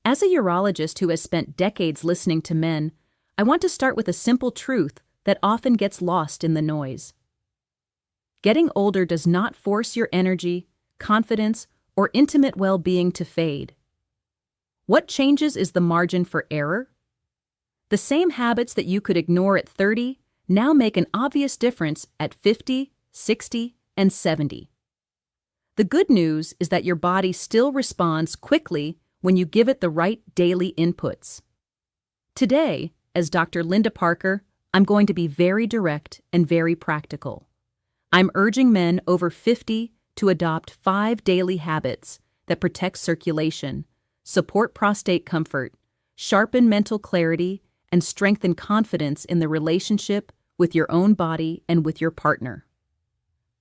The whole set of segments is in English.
As a urologist who has spent decades listening to men, I want to start with a simple truth that often gets lost in the noise. Getting older does not force your energy, confidence, or intimate well-being to fade. What changes is the margin for error. The same habits that you could ignore at 30 now make an obvious difference at 50, 60, and 70. The good news is that your body still responds quickly when you give it the right daily inputs. Today, as Dr. Linda Parker, I'm going to be very direct and very practical. I'm urging men over 50 to adopt 5 daily habits that protect circulation, support prostate comfort, sharpen mental clarity, and strengthen confidence in the relationship with your own body and with your partner.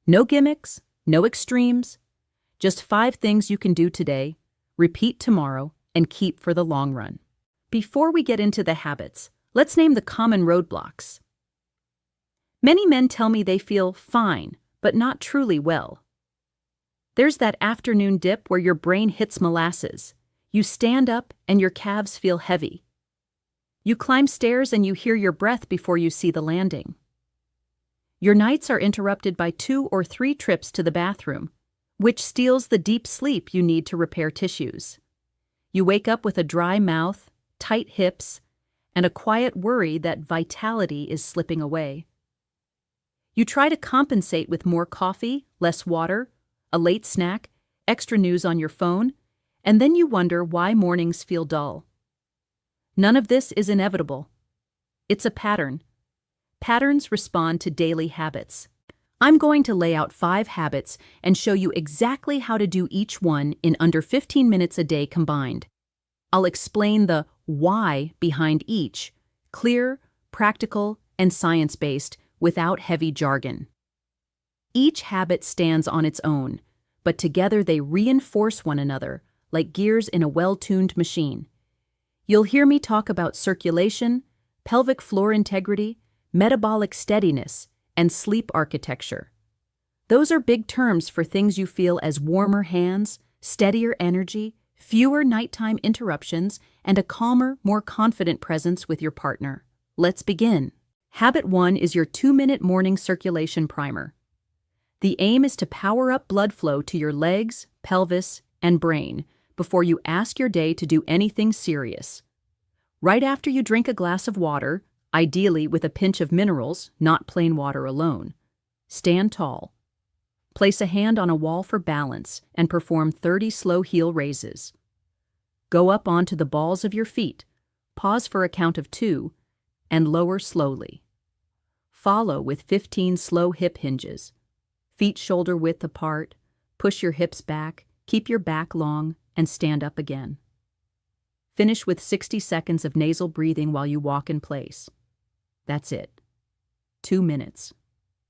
No gimmicks, no extremes, just 5 things you can do today, repeat tomorrow, and keep for the long run. Before we get into the habits, let's name the common roadblocks. Many men tell me they feel fine, but not truly well. There's that afternoon dip where your brain hits molasses. You stand up and your calves feel heavy. You climb stairs and you hear your breath before you see the landing. Your nights are interrupted by 2 or 3 trips to the bathroom, which steals the deep sleep you need to repair tissues. You wake up with a dry mouth, tight hips, and a quiet worry that vitality is slipping away. You try to compensate with more coffee, less water, a late snack, extra news on your phone, and then you wonder why mornings feel dull. None of this is inevitable. It's a pattern. Patterns respond to daily habits. I'm going to lay out 5 habits and show you exactly how to do each one in under 15 minutes a day combined. I'll explain the why behind each, clear, practical, and science-based, without heavy jargon. Each habit stands on its own, but together they reinforce one another like gears in a well-tuned machine. You'll hear me talk about circulation, pelvic floor integrity, metabolic steadiness, and sleep architecture. Those are big terms for things you feel as warmer hands, steadier energy, fewer nighttime interruptions, and a calmer, more confident presence with your partner. Let's begin. Habit 1 is your 2-minute morning circulation primer. The aim is to power up blood flow to your legs, pelvis, and brain before you ask your day to do anything serious. Right after you drink a glass of water, ideally with a pinch of minerals, not plain water alone, stand tall. Place a hand on a wall for balance and perform 30 slow heel raises. Go up onto the balls of your feet, pause for a count of 2, and lower slowly. Follow with 15 slow hip hinges. Feet shoulder width apart, push your hips back, keep your back long, and stand up again. Finish with 60 seconds of nasal breathing while you walk in place. That's it. 2 minutes.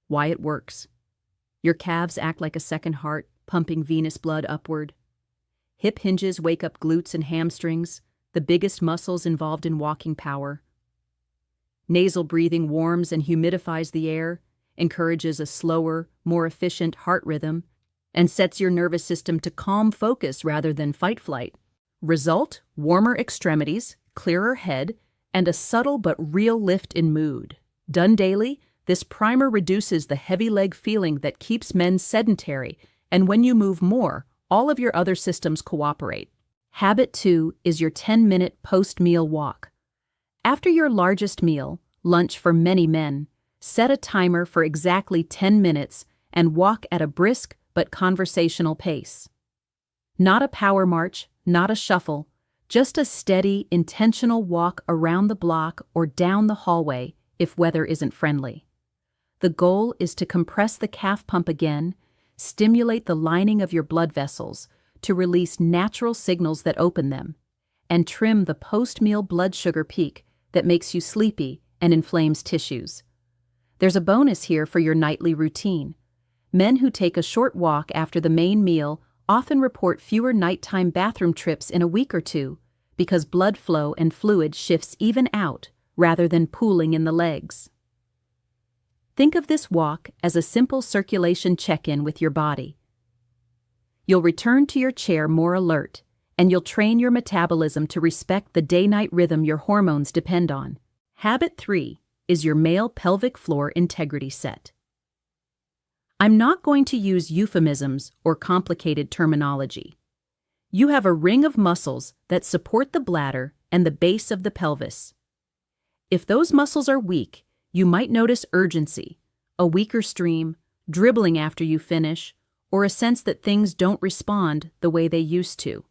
Why it works. Your calves act like a second heart, pumping venous blood upward. Hip hinges wake up glutes and hamstrings, the biggest muscles involved in walking power. Nasal breathing warms and humidifies the air, encourages a slower, more efficient heart rhythm, and sets your nervous system to calm focus rather than fight-flight. Result: warmer extremities, clearer head, and a subtle but real lift in mood. Done daily, this primer reduces the heavy leg feeling that keeps men sedentary, and when you move more, all of your other systems cooperate. Habit 2 is your 10-minute post-meal walk. After your largest meal, lunch for many men, set a timer for exactly 10 minutes and walk at a brisk but conversational pace. Not a power march, not a shuffle, just a steady, intentional walk around the block or down the hallway if weather isn't friendly. The goal is to compress the calf pump again, stimulate the lining of your blood vessels to release natural signals that open them, and trim the post-meal blood sugar peak that makes you sleepy and inflames tissues. There's a bonus here for your nightly routine. Men who take a short walk after the main meal often report fewer nighttime bathroom trips in a week or 2 because blood flow and fluid shifts even out rather than pooling in the legs. Think of this walk as a simple circulation check-in with your body. You'll return to your chair more alert, and you'll train your metabolism to respect the day-night rhythm your hormones depend on. Habit 3 is your male pelvic floor integrity set. I'm not going to use euphemisms or complicated terminology. You have a ring of muscles that support the bladder and the base of the pelvis. If those muscles are weak, you might notice urgency, a weaker stream, dribbling after you finish, or a sense that things don't respond the way they used to.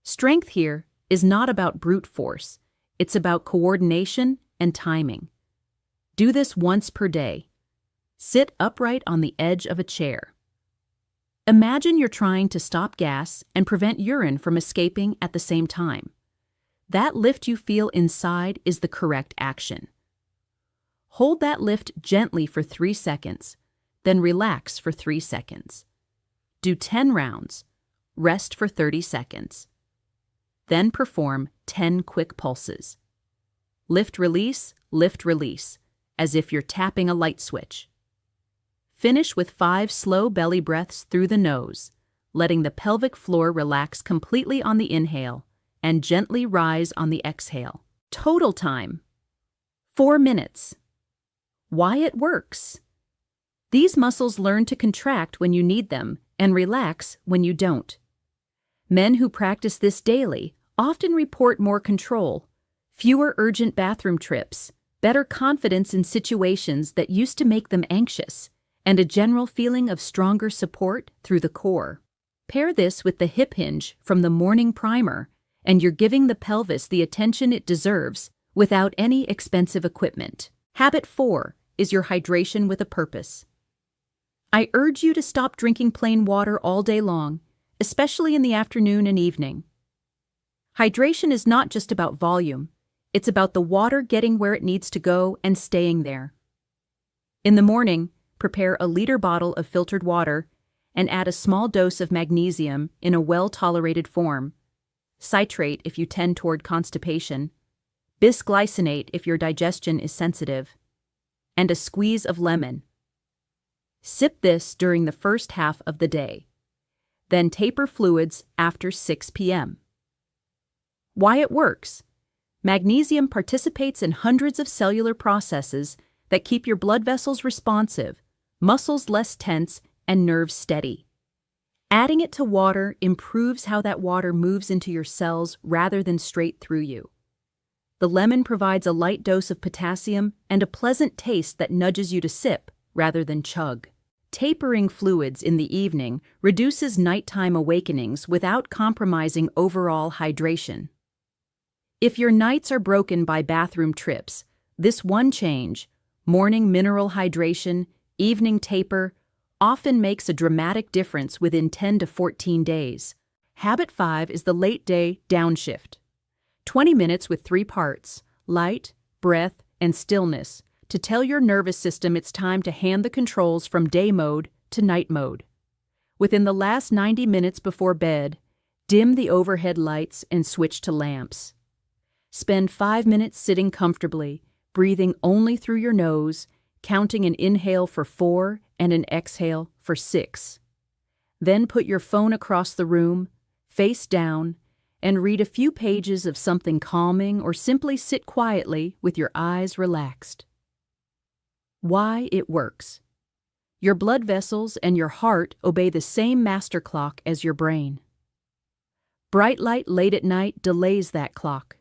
Strength here is not about brute force, it's about coordination and timing. Do this once per day. Sit upright on the edge of a chair. Imagine you're trying to stop gas and prevent urine from escaping at the same time. That lift you feel inside is the correct action. Hold that lift gently for 3 seconds, then relax for 3 seconds. Do 10 rounds. Rest for 30 seconds. Then perform 10 quick pulses. Lift, release, as if you're tapping a light switch. Finish with 5 slow belly breaths through the nose, letting the pelvic floor relax completely on the inhale and gently rise on the exhale. Total time: 4 minutes. Why it works? These muscles learn to contract when you need them and relax when you don't. Men who practice this daily often report more control, fewer urgent bathroom trips, better confidence in situations that used to make them anxious, and a general feeling of stronger support through the core. Pair this with the hip hinge from the morning primer, and you're giving the pelvis the attention it deserves without any expensive equipment. Habit 4 is your hydration with a purpose. I urge you to stop drinking plain water all day long, especially in the afternoon and evening. Hydration is not just about volume, it's about the water getting where it needs to go and staying there. In the morning, prepare a liter bottle of filtered water and add a small dose of magnesium in a well-tolerated form, citrate if you tend toward constipation, bisglycinate if your digestion is sensitive, and a squeeze of lemon. Sip this during the first half of the day. Then taper fluids after 6 p.m. Why it works? Magnesium participates in hundreds of cellular processes that keep your blood vessels responsive, muscles less tense, and nerves steady. Adding it to water improves how that water moves into your cells rather than straight through you. The lemon provides a light dose of potassium and a pleasant taste that nudges you to sip rather than chug. Tapering fluids in the evening reduces nighttime awakenings without compromising overall hydration. If your nights are broken by bathroom trips, this one change, morning mineral hydration, evening taper, often makes a dramatic difference within 10 to 14 days. Habit 5 is the late day downshift. 20 minutes with 3 parts, light, breath, and stillness, to tell your nervous system it's time to hand the controls from day mode to night mode. Within the last 90 minutes before bed, dim the overhead lights and switch to lamps. Spend 5 minutes sitting comfortably, breathing only through your nose, counting an inhale for 4 and an exhale for 6. Then put your phone across the room, face down, and read a few pages of something calming or simply sit quietly with your eyes relaxed. Why it works. Your blood vessels and your heart obey the same master clock as your brain. Bright light late at night delays that clock.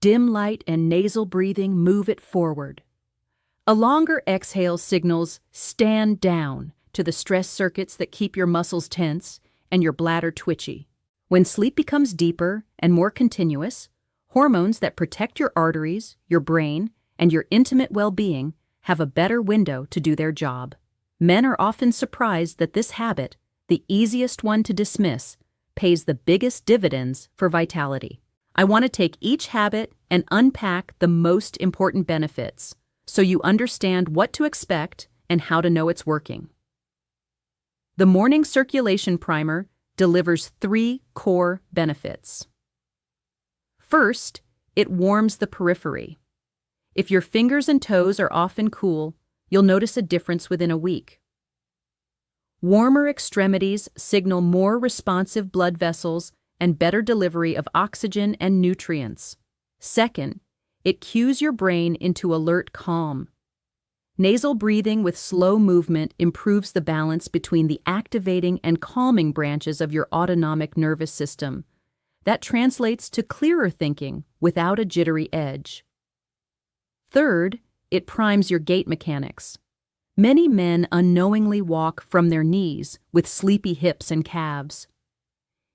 Dim light and nasal breathing move it forward. A longer exhale signals stand down to the stress circuits that keep your muscles tense and your bladder twitchy. When sleep becomes deeper and more continuous, hormones that protect your arteries, your brain, and your intimate well-being have a better window to do their job. Men are often surprised that this habit, the easiest one to dismiss, pays the biggest dividends for vitality. I want to take each habit and unpack the most important benefits so you understand what to expect and how to know it's working. The morning circulation primer delivers 3 core benefits. First, it warms the periphery. If your fingers and toes are often cool, you'll notice a difference within a week. Warmer extremities signal more responsive blood vessels and better delivery of oxygen and nutrients. Second, it cues your brain into alert calm. Nasal breathing with slow movement improves the balance between the activating and calming branches of your autonomic nervous system. That translates to clearer thinking without a jittery edge. Third, it primes your gait mechanics. Many men unknowingly walk from their knees with sleepy hips and calves.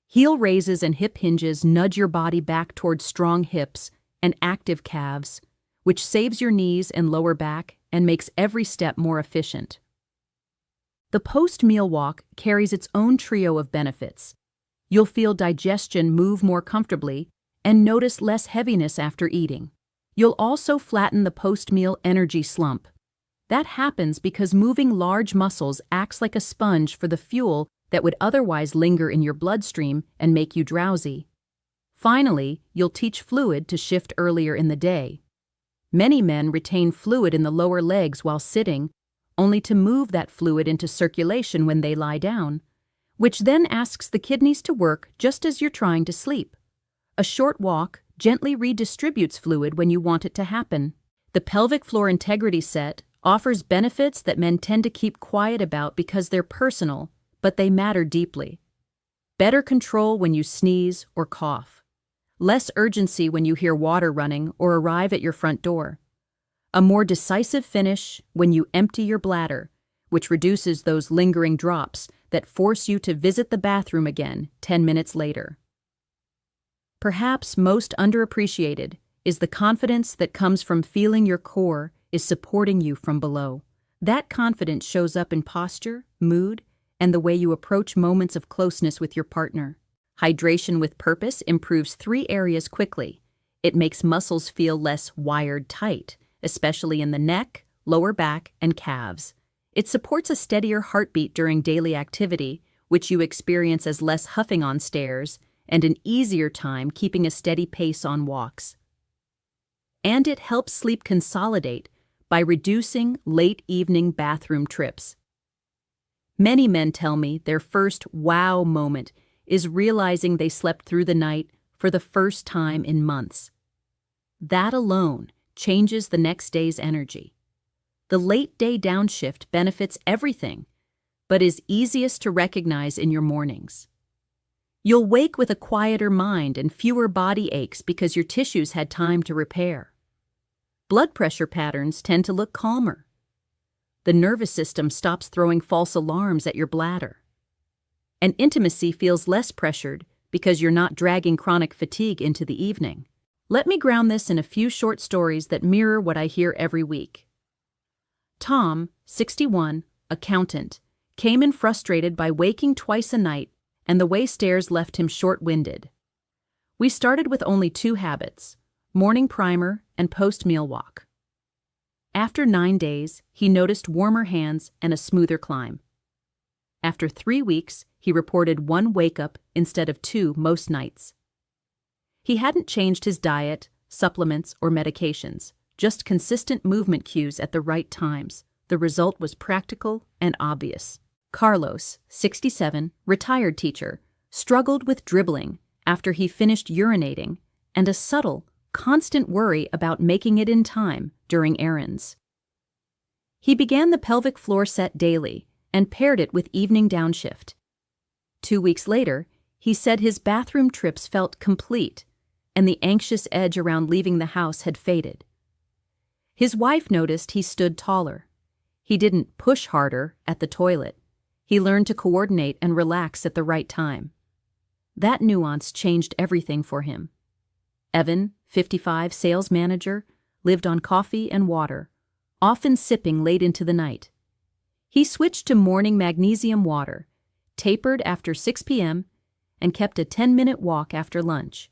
Heel raises and hip hinges nudge your body back towards strong hips and active calves, which saves your knees and lower back and makes every step more efficient. The post-meal walk carries its own trio of benefits. You'll feel digestion move more comfortably and notice less heaviness after eating. You'll also flatten the post-meal energy slump. That happens because moving large muscles acts like a sponge for the fuel that would otherwise linger in your bloodstream and make you drowsy. Finally, you'll teach fluid to shift earlier in the day. Many men retain fluid in the lower legs while sitting, only to move that fluid into circulation when they lie down, which then asks the kidneys to work just as you're trying to sleep. A short walk gently redistributes fluid when you want it to happen. The pelvic floor integrity set offers benefits that men tend to keep quiet about because they're personal, but they matter deeply. Better control when you sneeze or cough. Less urgency when you hear water running or arrive at your front door. A more decisive finish when you empty your bladder, which reduces those lingering drops that force you to visit the bathroom again 10 minutes later. Perhaps most underappreciated is the confidence that comes from feeling your core is supporting you from below. That confidence shows up in posture, mood, and the way you approach moments of closeness with your partner. Hydration with purpose improves 3 areas quickly. It makes muscles feel less wired tight, especially in the neck, lower back, and calves. It supports a steadier heartbeat during daily activity, which you experience as less huffing on stairs and an easier time keeping a steady pace on walks. And it helps sleep consolidate by reducing late evening bathroom trips. Many men tell me their first wow moment is realizing they slept through the night for the first time in months. That alone changes the next day's energy. The late day downshift benefits everything, but is easiest to recognize in your mornings. You'll wake with a quieter mind and fewer body aches because your tissues had time to repair. Blood pressure patterns tend to look calmer. The nervous system stops throwing false alarms at your bladder. And intimacy feels less pressured because you're not dragging chronic fatigue into the evening. Let me ground this in a few short stories that mirror what I hear every week. Tom, 61, accountant, came in frustrated by waking twice a night, and the way stairs left him short-winded. We started with only 2 habits, morning primer and post-meal walk. After 9 days, he noticed warmer hands and a smoother climb. After 3 weeks, he reported 1 wake-up instead of 2 most nights. He hadn't changed his diet, supplements, or medications, just consistent movement cues at the right times. The result was practical and obvious. Carlos, 67, retired teacher, struggled with dribbling after he finished urinating and a subtle, constant worry about making it in time during errands. He began the pelvic floor set daily and paired it with evening downshift. 2 weeks later, he said his bathroom trips felt complete and the anxious edge around leaving the house had faded. His wife noticed he stood taller. He didn't push harder at the toilet. He learned to coordinate and relax at the right time. That nuance changed everything for him. Evan, 55, sales manager, lived on coffee and water, often sipping late into the night. He switched to morning magnesium water, tapered after 6 p.m., and kept a 10-minute walk after lunch.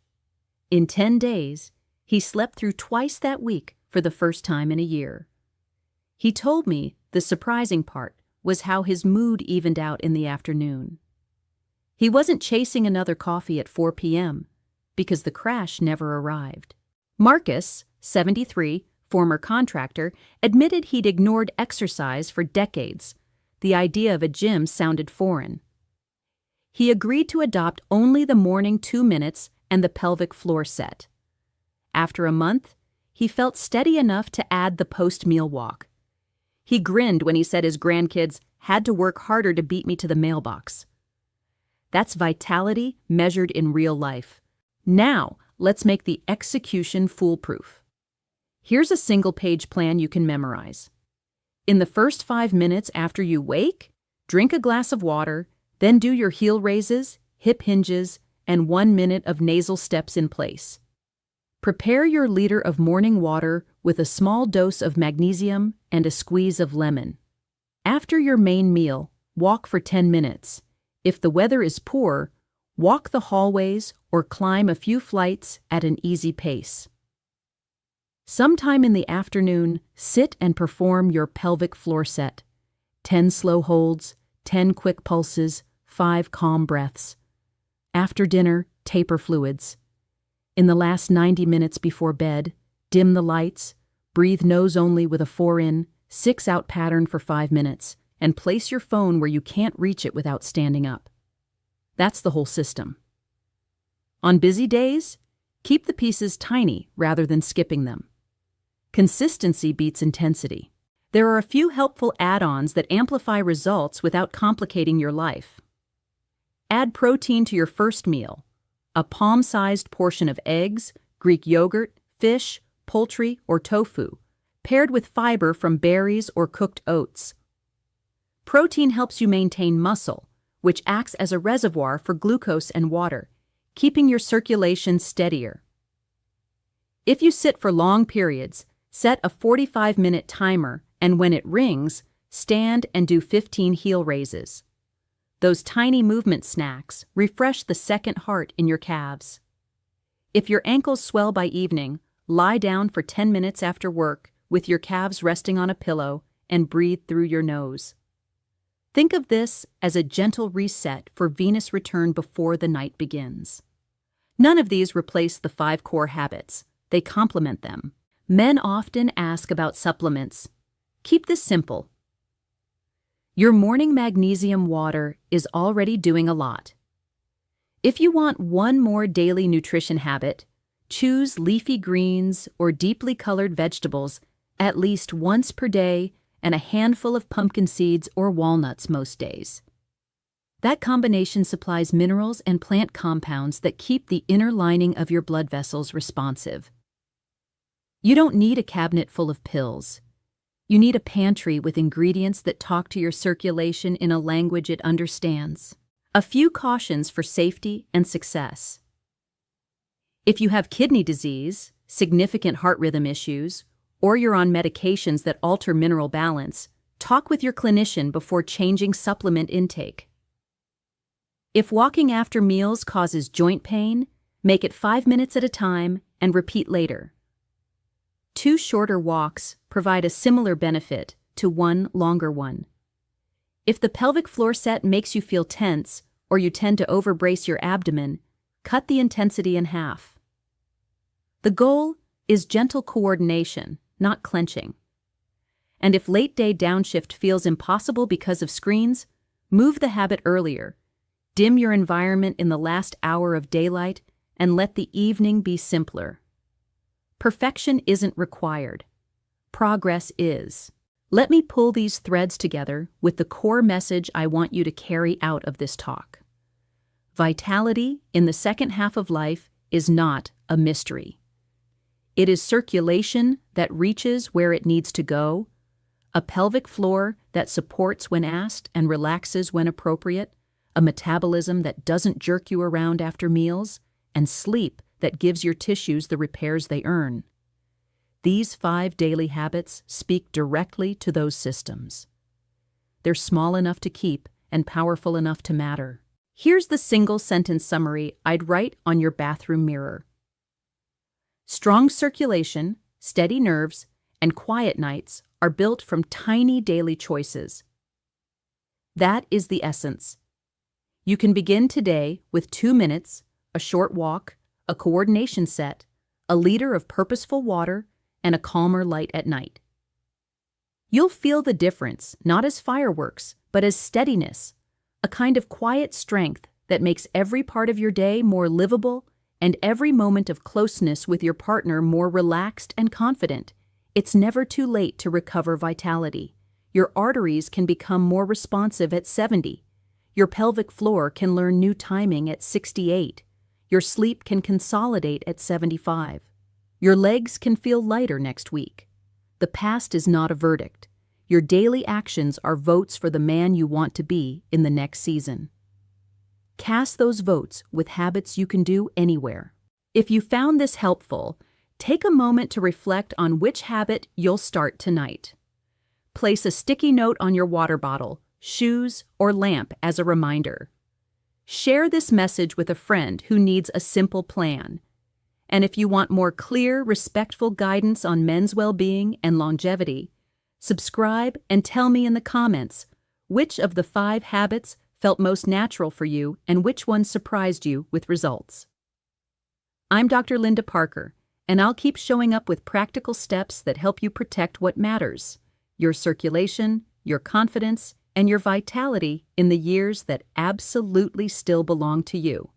In 10 days, he slept through twice that week for the first time in a year. He told me the surprising part was how his mood evened out in the afternoon. He wasn't chasing another coffee at 4 p.m. because the crash never arrived. Marcus, 73, former contractor, admitted he'd ignored exercise for decades. The idea of a gym sounded foreign. He agreed to adopt only the morning 2 minutes and the pelvic floor set. After a month, he felt steady enough to add the post-meal walk. He grinned when he said his grandkids had to work harder to beat me to the mailbox. That's vitality measured in real life. Now, let's make the execution foolproof. Here's a single-page plan you can memorize. In the first 5 minutes after you wake, drink a glass of water, then do your heel raises, hip hinges, and 1 minute of nasal steps in place. Prepare your liter of morning water with a small dose of magnesium and a squeeze of lemon. After your main meal, walk for 10 minutes. If the weather is poor, walk the hallways or climb a few flights at an easy pace. Sometime in the afternoon, sit and perform your pelvic floor set. 10 slow holds, 10 quick pulses, 5 calm breaths. After dinner, taper fluids. In the last 90 minutes before bed, dim the lights, breathe nose only with a 4-in, 6-out pattern for 5 minutes, and place your phone where you can't reach it without standing up. That's the whole system. On busy days, keep the pieces tiny rather than skipping them. Consistency beats intensity. There are a few helpful add-ons that amplify results without complicating your life. Add protein to your first meal. A palm-sized portion of eggs, Greek yogurt, fish, poultry, or tofu, paired with fiber from berries or cooked oats. Protein helps you maintain muscle, which acts as a reservoir for glucose and water, keeping your circulation steadier. If you sit for long periods, set a 45-minute timer, and when it rings, stand and do 15 heel raises. Those tiny movement snacks refresh the second heart in your calves. If your ankles swell by evening, lie down for 10 minutes after work with your calves resting on a pillow and breathe through your nose. Think of this as a gentle reset for venous return before the night begins. None of these replace the 5 core habits. They complement them. Men often ask about supplements. Keep this simple. Your morning magnesium water is already doing a lot. If you want one more daily nutrition habit, choose leafy greens or deeply colored vegetables at least once per day and a handful of pumpkin seeds or walnuts most days. That combination supplies minerals and plant compounds that keep the inner lining of your blood vessels responsive. You don't need a cabinet full of pills. You need a pantry with ingredients that talk to your circulation in a language it understands. A few cautions for safety and success. If you have kidney disease, significant heart rhythm issues, or you're on medications that alter mineral balance, talk with your clinician before changing supplement intake. If walking after meals causes joint pain, make it 5 minutes at a time and repeat later. 2 shorter walks provide a similar benefit to 1 longer one. If the pelvic floor set makes you feel tense or you tend to overbrace your abdomen, cut the intensity in half. The goal is gentle coordination, not clenching. And if late-day downshift feels impossible because of screens, move the habit earlier. Dim your environment in the last hour of daylight and let the evening be simpler. Perfection isn't required. Progress is. Let me pull these threads together with the core message I want you to carry out of this talk. Vitality in the second half of life is not a mystery. It is circulation that reaches where it needs to go, a pelvic floor that supports when asked and relaxes when appropriate, a metabolism that doesn't jerk you around after meals, and sleep that gives your tissues the repairs they earn. These 5 daily habits speak directly to those systems. They're small enough to keep and powerful enough to matter. Here's the single-sentence summary I'd write on your bathroom mirror. Strong circulation, steady nerves, and quiet nights are built from tiny daily choices. That is the essence. You can begin today with 2 minutes, a short walk, a coordination set, a liter of purposeful water, and a calmer light at night. You'll feel the difference, not as fireworks, but as steadiness, a kind of quiet strength that makes every part of your day more livable and every moment of closeness with your partner more relaxed and confident. It's never too late to recover vitality. Your arteries can become more responsive at 70. Your pelvic floor can learn new timing at 68. Your sleep can consolidate at 75. Your legs can feel lighter next week. The past is not a verdict. Your daily actions are votes for the man you want to be in the next season. Cast those votes with habits you can do anywhere. If you found this helpful, take a moment to reflect on which habit you'll start tonight. Place a sticky note on your water bottle, shoes, or lamp as a reminder. Share this message with a friend who needs a simple plan. And if you want more clear, respectful guidance on men's well-being and longevity, subscribe and tell me in the comments which of the 5 habits felt most natural for you and which one surprised you with results. I'm Dr. Linda Parker, and I'll keep showing up with practical steps that help you protect what matters: your circulation, your confidence, and your vitality in the years that absolutely still belong to you.